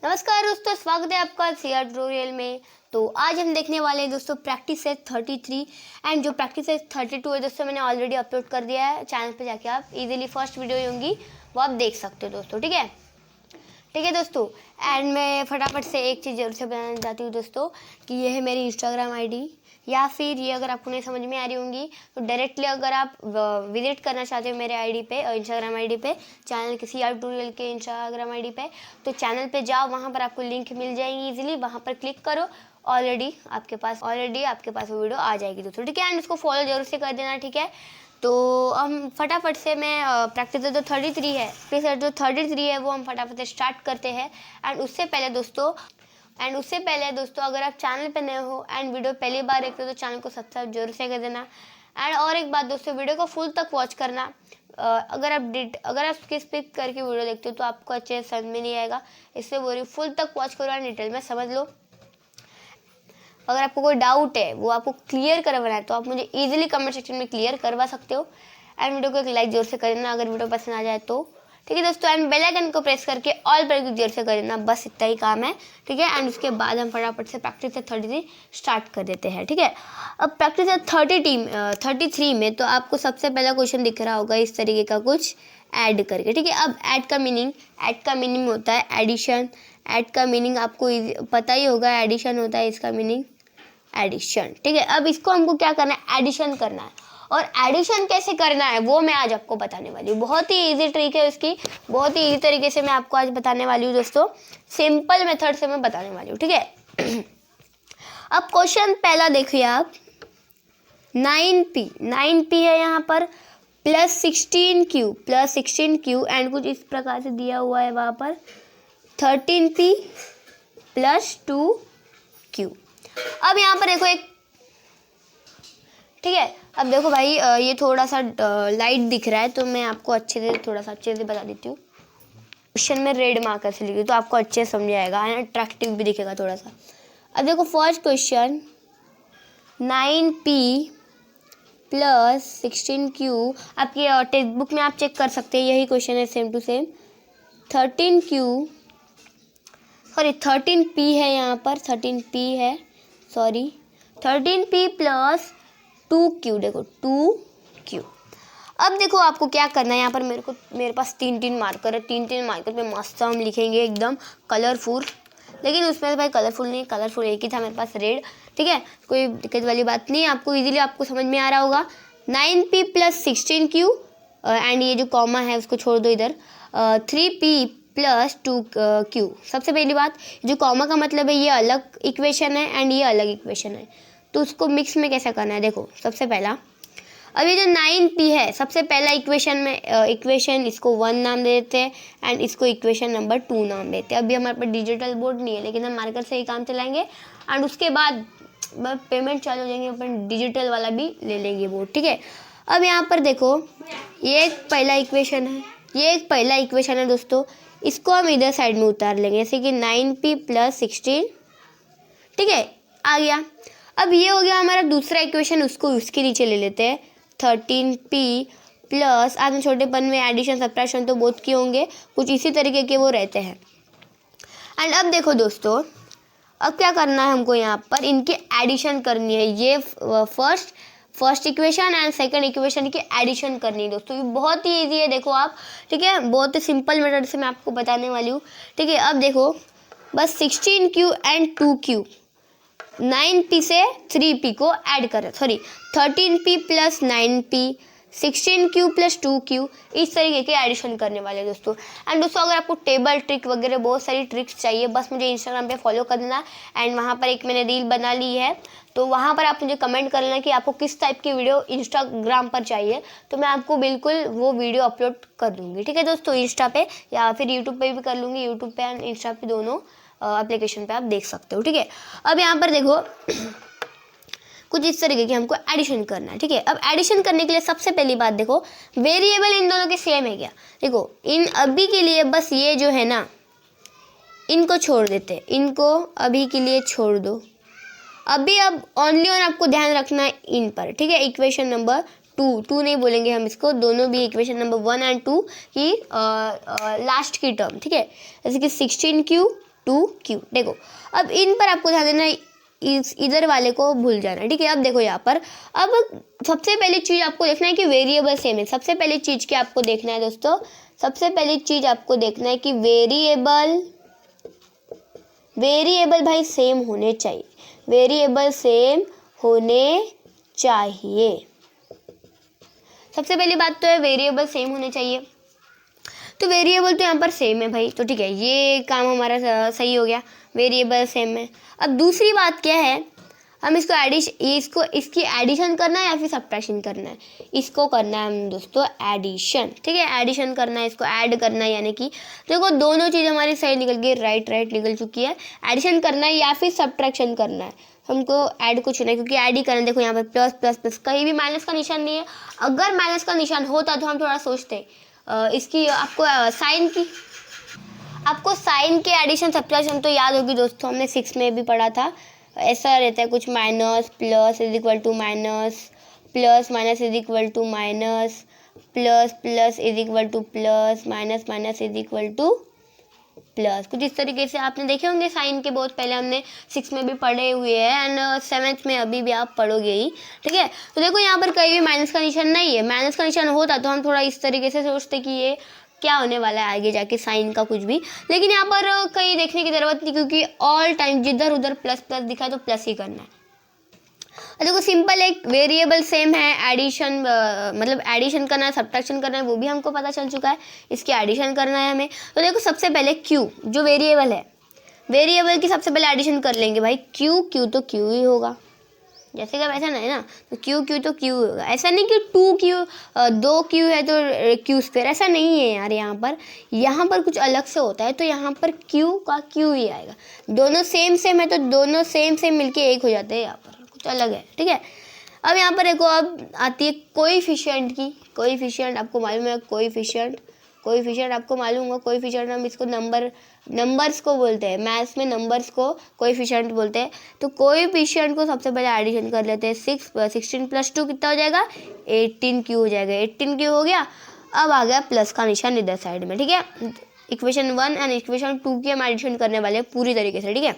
नमस्कार दोस्तों, स्वागत है आपका सीआर ट्यूटोरियल में। तो आज हम देखने वाले हैं दोस्तों प्रैक्टिस सेट 33 एंड जो प्रैक्टिस सेट 32 है दोस्तों मैंने ऑलरेडी अपलोड कर दिया है चैनल पे, जाके आप इजीली फर्स्ट वीडियो होंगी वो आप देख सकते हो दोस्तों। ठीक है दोस्तों। एंड मैं फटाफट से एक चीज़ जरूर से बताना चाहती हूँ दोस्तों कि ये है मेरी इंस्टाग्राम आईडी, या फिर ये अगर आपको नहीं समझ में आ रही होंगी तो डायरेक्टली अगर आप विजिट करना चाहते हो मेरे आईडी पे, इंस्टाग्राम आईडी पे, चैनल के सीआर ट्यूटोरियल के इंस्टाग्राम आईडी पे, तो चैनल पे जाओ, वहाँ पर आपको लिंक मिल जाएगी इजीली, वहाँ पर क्लिक करो, ऑलरेडी आपके पास वो वीडियो आ जाएगी दोस्तों। ठीक है, एंड उसको फॉलो जरूर से कर देना। ठीक है, तो हम फटाफट से मैं प्रैक्टिस जो 33 है, फिर जो 33 है वो हम फटाफट से स्टार्ट करते हैं। एंड उससे पहले दोस्तों अगर आप चैनल पे नए हो एंड वीडियो पहली बार देखते हो तो चैनल को सब्सक्राइब जरूर से कर देना। एंड और एक बात दोस्तों, वीडियो को फुल तक वॉच करना। अगर आप स्किप करके वीडियो देखते हो तो आपको अच्छे से समझ में नहीं आएगा, इसलिए बोल रही फुल तक वॉच करो एंड डिटेल में समझ लो। अगर आपको कोई डाउट है वो आपको क्लियर करवाना है तो आप मुझे इजीली कमेंट सेक्शन में क्लियर करवा सकते हो। एंड वीडियो को एक लाइक जोर से कर देना अगर वीडियो पसंद आ जाए तो। ठीक है दोस्तों, एंड बेल आइकन को प्रेस करके ऑल पर जोर से कर देना, बस इतना ही काम है। ठीक है, एंड उसके बाद हम फटाफट से प्रैक्टिस 33 स्टार्ट कर देते हैं। ठीक है, अब प्रैक्टिस 33 में तो आपको सबसे पहला क्वेश्चन दिख रहा होगा इस तरीके का कुछ ऐड करके। ठीक है, अब ऐड का मीनिंग होता है एडिशन। ऐड का मीनिंग आपको पता ही होगा, एडिशन होता है इसका मीनिंग, एडिशन। ठीक है, अब इसको हमको क्या करना है, एडिशन करना है। और एडिशन कैसे करना है वो मैं आज आपको बताने वाली हूँ। बहुत ही इजी ट्रिक है उसकी, बहुत ही इजी तरीके से मैं आपको आज बताने वाली हूँ दोस्तों, सिंपल मेथड से मैं बताने वाली हूँ। ठीक है, अब क्वेश्चन पहला देखिए आप, 9p है यहाँ पर, प्लस 16q एंड कुछ इस प्रकार से दिया हुआ है वहाँ पर 13p प्लस 2q। अब यहाँ पर देखो एक, ठीक है, अब देखो भाई ये थोड़ा सा लाइट दिख रहा है तो मैं आपको थोड़ा सा अच्छे से बता देती हूँ। क्वेश्चन में रेड मार्कर से लिखी तो आपको अच्छे से समझ आएगा, है ना, अट्रैक्टिव भी दिखेगा थोड़ा सा। अब देखो first question, 9p plus 16q, आपकी टेक्स्ट बुक में आप चेक कर सकते हैं, यही क्वेश्चन है सेम टू सेम। 13p है यहाँ पर, 13p प्लस 2q, देखो 2q। अब देखो आपको क्या करना है, यहाँ पर मेरे पास तीन मार्कर है, तीन मार्कर पे मस्त हम लिखेंगे एकदम कलरफुल, लेकिन उसमें भाई कलरफुल नहीं, कलरफुल एक ही था मेरे पास, रेड। ठीक है, कोई दिक्कत वाली बात नहीं, आपको इजीली आपको समझ में आ रहा होगा। 9p प्लस 16q एंड ये जो कॉमा है उसको छोड़ दो इधर, 3p प्लस 2q। सबसे पहली बात, जो कॉमा का मतलब है ये अलग इक्वेशन है एंड ये अलग इक्वेशन है, तो उसको मिक्स में कैसे करना है देखो। सबसे पहला, अब ये जो 9p है, सबसे पहला इक्वेशन इसको 1 नाम दे देते हैं एंड इसको इक्वेशन नंबर 2 नाम देते हैं। अभी हमारे पास डिजिटल बोर्ड नहीं है लेकिन हम मार्कर से ही काम चलाएंगे एंड उसके बाद पेमेंट चालू हो जाएंगे, अपन डिजिटल वाला भी ले लेंगे बोर्ड। ठीक है, अब यहाँ पर देखो ये एक पहला इक्वेशन है दोस्तों, इसको हम इधर साइड में उतार लेंगे, जैसे कि 9p प्लस 16। ठीक है, आ गया। अब ये हो गया हमारा दूसरा इक्वेशन, उसको उसके नीचे ले लेते हैं, 13p प्लस, आपने छोटेपन में एडिशन सब्ट्रैक्शन तो बहुत किए होंगे, कुछ इसी तरीके के वो रहते हैं। एंड अब देखो दोस्तों, अब क्या करना है हमको, यहाँ पर इनकी एडिशन करनी है, ये first equation and second equation की एडिशन करनी है दोस्तों। ये बहुत ही इजी है, देखो आप। ठीक है, बहुत ही सिंपल मेथड से मैं आपको बताने वाली हूँ। ठीक है, अब देखो बस 16q एंड 2q, 9p से 3p को ऐड करें, 13p plus 9p, 16q plus 2q, इस तरीके के एडिशन करने वाले दोस्तों। एंड दोस्तों अगर आपको टेबल ट्रिक वगैरह बहुत सारी ट्रिक्स चाहिए, बस मुझे इंस्टाग्राम पे फॉलो कर देना एंड वहाँ पर एक मैंने रील बना ली है, तो वहाँ पर आप मुझे कमेंट कर लेना कि आपको किस टाइप की वीडियो इंस्टाग्राम पर चाहिए, तो मैं आपको बिल्कुल वो वीडियो अपलोड कर दूँगी। ठीक है दोस्तों, इंस्टा पे या फिर यूट्यूब पे भी कर लूँगी, यूट्यूब पे एंड इंस्टा पे दोनों एप्लीकेशन पे आप देख सकते हो। ठीक है, अब यहाँ पर देखो कुछ इस तरीके की हमको एडिशन करना है। ठीक है, अब एडिशन करने के लिए सबसे पहली बात देखो, वेरिएबल इन दोनों के सेम है क्या। देखो इन अभी के लिए बस ये जो है ना, इनको छोड़ देते हैं, इनको अभी के लिए छोड़ दो। अभी अब ओनली ऑन आपको ध्यान रखना है इन पर। ठीक है, इक्वेशन नंबर 2 नहीं बोलेंगे हम इसको, दोनों भी इक्वेशन नंबर 1 एंड 2 की लास्ट की टर्म। ठीक है, जैसे कि 16q 2q। देखो अब इन पर आपको ध्यान देना है, इधर वाले को भूल जाना, ठीक है। अब देखो यहाँ पर, अब सबसे पहली चीज आपको देखना है कि वेरिएबल सेम है। सबसे पहली चीज क्या आपको देखना है दोस्तों, सबसे पहली चीज आपको देखना है कि वेरिएबल भाई सेम होने चाहिए, वेरिएबल सेम होने चाहिए। सबसे पहली बात तो है वेरिएबल सेम होने चाहिए, तो वेरिएबल तो यहाँ पर सेम है भाई, तो ठीक है, ये काम हमारा सही हो गया, वेरिएबल सेम है। अब दूसरी बात क्या है, हम इसकी एडिशन करना है या फिर सब्ट्रैक्शन करना है, इसको करना है हम दोस्तों एडिशन, ठीक है, एडिशन करना है, इसको ऐड करना है, यानी कि देखो दोनों चीज़ हमारी सही निकल गई, राइट निकल चुकी है। एडिशन करना है या फिर सब्ट्रैक्शन करना है, हमको ऐड को चुना है क्योंकि ऐड ही करना है। देखो यहाँ पर प्लस प्लस प्लस, कहीं भी माइनस का निशान नहीं है, अगर माइनस का निशान होता तो हम थोड़ा सोचते। इसकी आपको साइन के एडिशन सब्ट्रैक्शन तो याद होगी दोस्तों, हमने 6 में भी पढ़ा था। ऐसा रहता है कुछ, minus plus is equal to minus, plus minus is equal to minus, plus plus is equal to plus, minus minus is equal to plus. कुछ इस तरीके से आपने देखे होंगे साइन के, बहुत पहले हमने 6 में भी पढ़े हुए हैं एंड 7th में अभी भी आप पढ़ोगे ही, ठीक है। तो देखो यहाँ पर कहीं भी माइनस का निशान नहीं है, माइनस का निशान होता तो हम थोड़ा इस तरीके से सोचते कि ये क्या होने वाला है आगे जाके साइन का कुछ भी, लेकिन यहाँ पर कहीं देखने की जरूरत नहीं क्योंकि ऑल टाइम जिधर उधर प्लस प्लस दिखा है तो प्लस ही करना है। देखो सिंपल, एक वेरिएबल सेम है, एडिशन मतलब एडिशन करना है, सब्ट्रैक्शन करना है, वो भी हमको पता चल चुका है, इसकी एडिशन करना है हमें। तो देखो सबसे पहले q जो वेरिएबल है, वेरिएबल की सबसे पहले एडिशन कर लेंगे भाई, q तो q ही होगा, जैसे कि वैसा नहीं ना, तो q तो q होगा। ऐसा नहीं कि 2q है तो q², ऐसा नहीं है यार, यहाँ पर कुछ अलग से होता है, तो यहाँ पर q का q ही आएगा। दोनों सेम है तो दोनों सेम मिलके एक हो जाते हैं, यहाँ पर कुछ अलग है, ठीक है। अब यहाँ पर देखो, अब आती है कोएफिशिएंट की, कोएफिशिएंट आपको मालूम है, कोएफिशिएंट आपको मालूम होगा, कोएफिशिएंट हम इसको नंबर्स को बोलते हैं, मैथ्स में नंबर्स को कोएफिशिएंट बोलते हैं। तो कोएफिशिएंट को सबसे पहले एडिशन कर लेते हैं, 16 + 2 कितना हो जाएगा, 18q हो जाएगा, 18q हो गया। अब आ गया प्लस का निशान इधर साइड में, ठीक है। इक्वेशन 1 एंड इक्वेशन 2 की हम एडिशन करने वाले हैं पूरी तरीके से, ठीक है।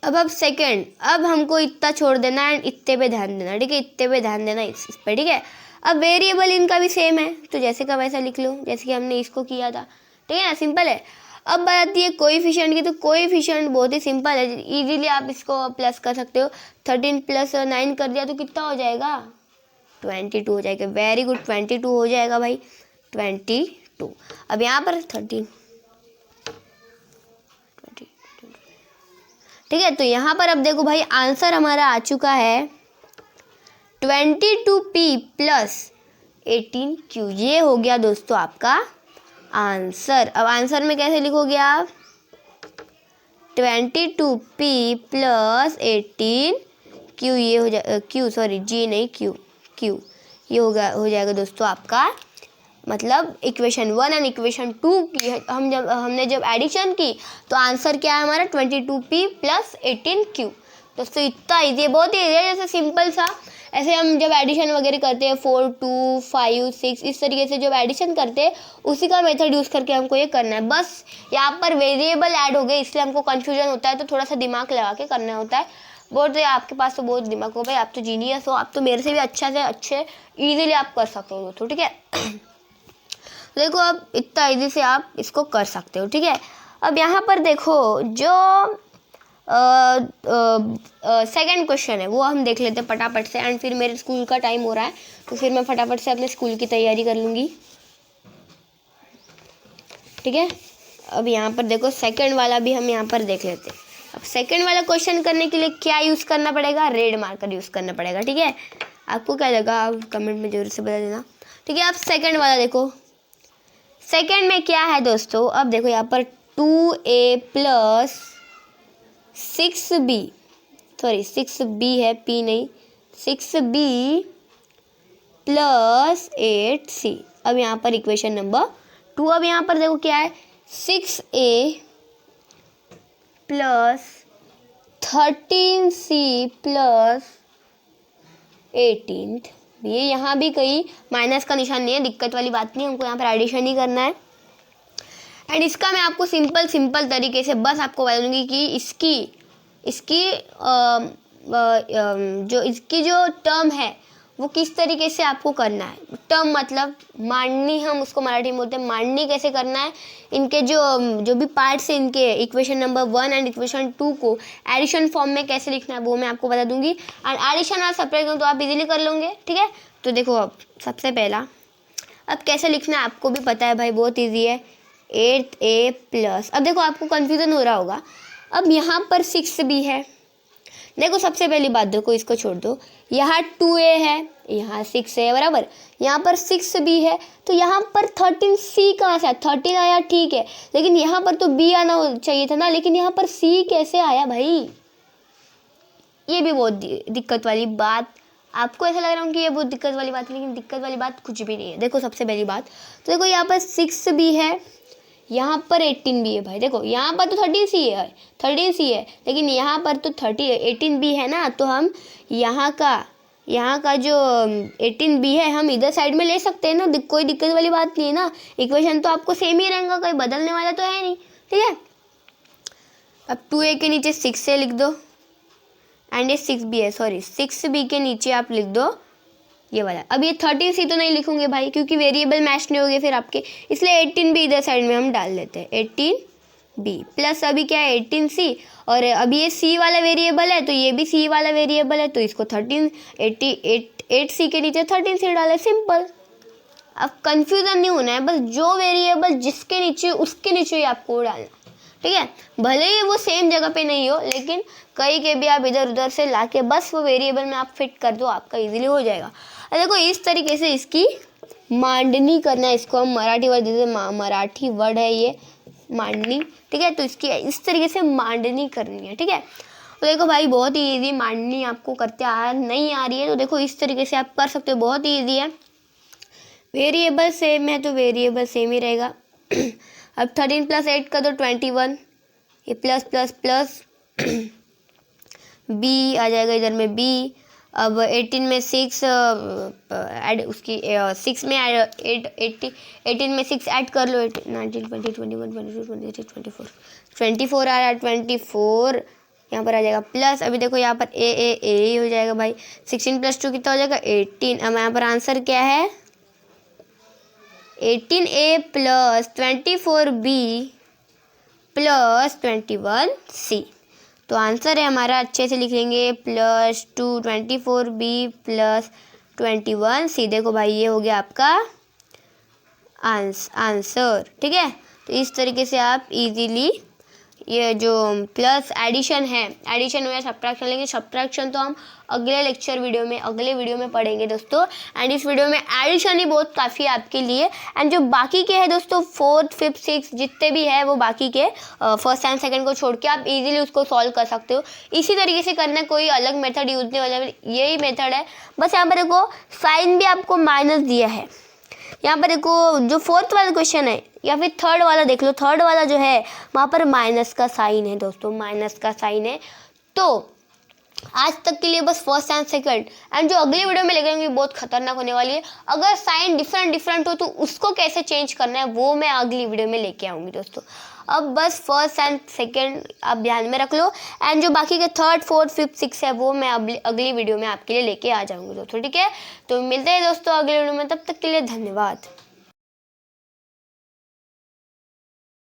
अब सेकंड, अब हमको इतना छोड़ देना एंड इतने पे ध्यान देना, ठीक है, इतने पे ध्यान देना इस पे, ठीक है। अब वेरिएबल इनका भी सेम है, तो जैसे का वैसा लिख लो, जैसे कि हमने इसको किया था, ठीक है ना, सिंपल है। अब बात आती है कोएफिशिएंट की, तो कोएफिशिएंट बहुत ही सिंपल है, इजीली आप इसको प्लस कर सकते हो। 13 + 9 कर दिया तो कितना हो जाएगा, 22 हो जाएगा, वेरी गुड, 22 हो जाएगा भाई, 22। अब यहाँ पर 13, ठीक है। तो यहाँ पर अब देखो भाई, आंसर हमारा आ चुका है 22p + 18q, ये हो गया दोस्तों आपका आंसर। अब आंसर में कैसे लिखोगे आप, 22p + 18q, ये हो जाएगा q, ये हो जाएगा दोस्तों आपका, मतलब इक्वेशन 1 एंड इक्वेशन 2 की हमने जब एडिशन की तो आंसर क्या है हमारा, 22p + 18q। दोस्तों इतना इजी है, बहुत ही इजी है, जैसे सिंपल सा, ऐसे हम जब एडिशन वगैरह करते हैं 4, 2, 5, 6 इस तरीके से जब एडिशन करते हैं उसी का मेथड यूज़ करके हमको ये करना है। बस यहाँ पर वेरिएबल ऐड हो गए इसलिए हमको कन्फ्यूजन होता है, तो थोड़ा सा दिमाग लगा के करना होता है। बहुत आपके पास तो बहुत दिमाग हो भाई, आप तो जीनियस हो, आप तो मेरे से भी अच्छे ईजीली आप कर सकते हो दोस्तों, ठीक है। देखो अब इतना इजी से आप इसको कर सकते हो, ठीक है। अब यहाँ पर देखो जो सेकंड क्वेश्चन है वो हम देख लेते हैं फटाफट से, एंड फिर मेरे स्कूल का टाइम हो रहा है तो फिर मैं फटाफट से अपने स्कूल की तैयारी कर लूँगी, ठीक है। अब यहाँ पर देखो सेकंड वाला भी हम यहाँ पर देख लेते हैं। अब सेकंड वाला क्वेश्चन करने के लिए क्या यूज़ करना पड़ेगा, रेड मार्कर यूज़ करना पड़ेगा, ठीक है। आपको क्या लगा आप कमेंट में जरूर से बता देना, ठीक है। अब सेकंड वाला देखो, सेकंड में क्या है दोस्तों, अब देखो यहाँ पर 2a + 6b, सॉरी 6b है, p नहीं, 6b + 8c। अब यहाँ पर इक्वेशन नंबर 2, अब यहाँ पर देखो क्या है, 6a + 13c + 18, ये यहाँ भी कहीं माइनस का निशान नहीं है, दिक्कत वाली बात नहीं, हमको यहाँ पर एडिशन ही करना है। एंड इसका मैं आपको सिंपल तरीके से बस आपको बता दूंगी कि इसकी जो टर्म है वो किस तरीके से आपको करना है। टर्म मतलब मांडनी, हम उसको मराठी में बोलते हैं मांडनी कैसे करना है। इनके जो भी पार्ट्स हैं इनके इक्वेशन नंबर 1 एंड इक्वेशन 2 को एडिशन फॉर्म में कैसे लिखना है वो मैं आपको बता दूंगी। एंड एडिशन और सब्ट्रैक्शन तो आप इजीली कर लोगे, ठीक है। तो देखो अब सबसे पहला अब कैसे लिखना है आपको भी पता है भाई, बहुत ईजी है। 8a प्लस, अब देखो आपको कन्फ्यूज़न हो रहा होगा, अब यहाँ पर 6b है। देखो सबसे पहली बात, देखो इसको छोड़ दो, यहाँ 2a है, यहाँ 6a है बराबर, यहाँ पर 6b है, तो यहाँ पर 13c कहाँ से आया? 13 आया ठीक है, लेकिन यहाँ पर तो b आना चाहिए था ना, लेकिन यहाँ पर c कैसे आया भाई? ये भी बहुत दिक्कत वाली बात। आपको ऐसा लग रहा है कि ये बहुत दिक्कत वाली बात है, लेकिन दिक्कत वाली बात कुछ भी नहीं है। देखो सबसे पहली बात तो देखो यहाँ पर 6b है, यहाँ पर 18b है भाई। देखो यहाँ पर तो 13c है, लेकिन यहाँ पर तो 18b है ना, तो हम यहाँ का जो 18b है हम इधर साइड में ले सकते हैं ना, कोई दिक्कत वाली बात नहीं है ना। इक्वेशन तो आपको सेम ही रहेगा, कोई बदलने वाला तो है नहीं, ठीक है। अब 2a के नीचे 6a लिख दो एंड ये 6b है, सॉरी 6b के नीचे आप लिख दो ये वाला। अब ये 13c तो नहीं लिखूंगे भाई, क्योंकि वेरिएबल मैच नहीं होंगे फिर आपके, इसलिए 18b इधर साइड में हम डाल देते हैं। 18b प्लस अभी क्या है 18c, और अभी ये c वाला वेरिएबल है तो ये भी c वाला वेरिएबल है, तो इसको 8c के नीचे 13c डाले, सिंपल। अब कंफ्यूजन नहीं होना है, बस जो वेरिएबल जिसके नीचे उसके नीचे ही आपको डालना, ठीक है। भले ही वो सेम जगह पे नहीं हो, लेकिन कहीं के भी आप इधर उधर से लाके बस वो वेरिएबल में आप फिट कर दो, आपका इजीली हो जाएगा। देखो इस तरीके से इसकी मांडनी करना है, इसको हम मराठी वर्ड जैसे मराठी वर्ड है ये मांडनी, ठीक है। तो इसकी इस तरीके से मांडनी करनी है, ठीक है। तो देखो भाई बहुत ही ईजी, मांडनी आपको करते नहीं आ रही है तो देखो इस तरीके से आप कर सकते हो, बहुत ही ईजी है। वेरिएबल सेम है तो वेरिएबल सेम ही रहेगा। अब 13 + 8 का तो 21, ये प्लस प्लस प्लस b आ जाएगा इधर में b। अब 18 में 6 ऐड, उसकी 6 में 18 में 6 ऐड कर लो, 19 20 21 22 23 24 आ रहा है, 24 यहाँ पर आ जाएगा प्लस। अभी देखो यहाँ पर ए ही हो जाएगा भाई, 16 + 2 कितना हो जाएगा 18। अब यहाँ पर आंसर क्या है 18a plus 24b plus 21c। तो आंसर है हमारा, अच्छे से लिख लेंगे, +2 24b प्लस 21c। देखो भाई ये हो गया आपका आंसर, ठीक है। तो इस तरीके से आप इजीली ये जो प्लस एडिशन है, एडिशन या सब्ट्रैक्शन लेंगे, सब्ट्रैक्शन तो हम अगले वीडियो में पढ़ेंगे दोस्तों। एंड इस वीडियो में एडिशन ही बहुत काफ़ी है आपके लिए। एंड जो बाकी के हैं दोस्तों 4th 5th 6th जितने भी है वो बाकी के फर्स्ट एंड सेकंड को छोड़ के आप इजीली उसको सॉल्व कर सकते हो। इसी तरीके से करना है, कोई अलग मेथड यूज नहीं वाला, यही मेथड है। बस यहाँ पर देखो साइन भी आपको माइनस दिया है, यहाँ पर देखो जो 4th वाला क्वेश्चन है या फिर 3rd वाला देख लो, 3rd वाला जो है वहाँ पर माइनस का साइन है दोस्तों, माइनस का साइन है। तो आज तक के लिए बस फर्स्ट एंड सेकंड, एंड जो अगली वीडियो में लेकर आऊंगी बहुत खतरनाक होने वाली है। अगर साइन डिफरेंट हो तो उसको कैसे चेंज करना है वो मैं अगली वीडियो में लेके आऊंगी दोस्तों। अब बस फर्स्ट एंड सेकंड आप ध्यान में रख लो, एंड जो बाकी के 3rd 4th 5th 6th है वो मैं अगली वीडियो में आपके लिए लेके आ जाऊंगी दोस्तों, ठीक है। तो मिलते हैं दोस्तों अगले वीडियो में, तब तक के लिए धन्यवाद।